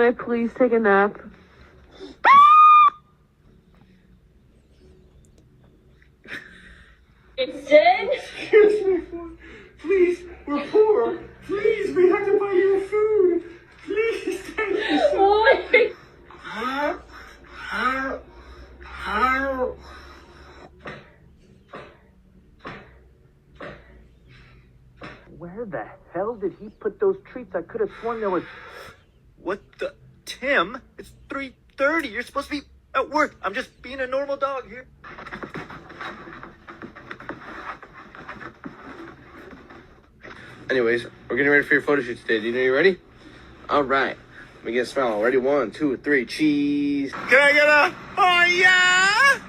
I please take a nap? Vincent? Excuse me, please, we're poor. Please, we have to buy you food. Please, thank you so much. Where the hell did he put those treats? I could have sworn there was... What the... Tim, it's 3:30. You're supposed to be at work. I'm just being a normal dog here. Anyways, we're getting ready for your photo shoot today. Do you know you're ready? All right. Let me get a smile. Ready? 1, 2, 3. Cheese. Can I get a... Oh, yeah!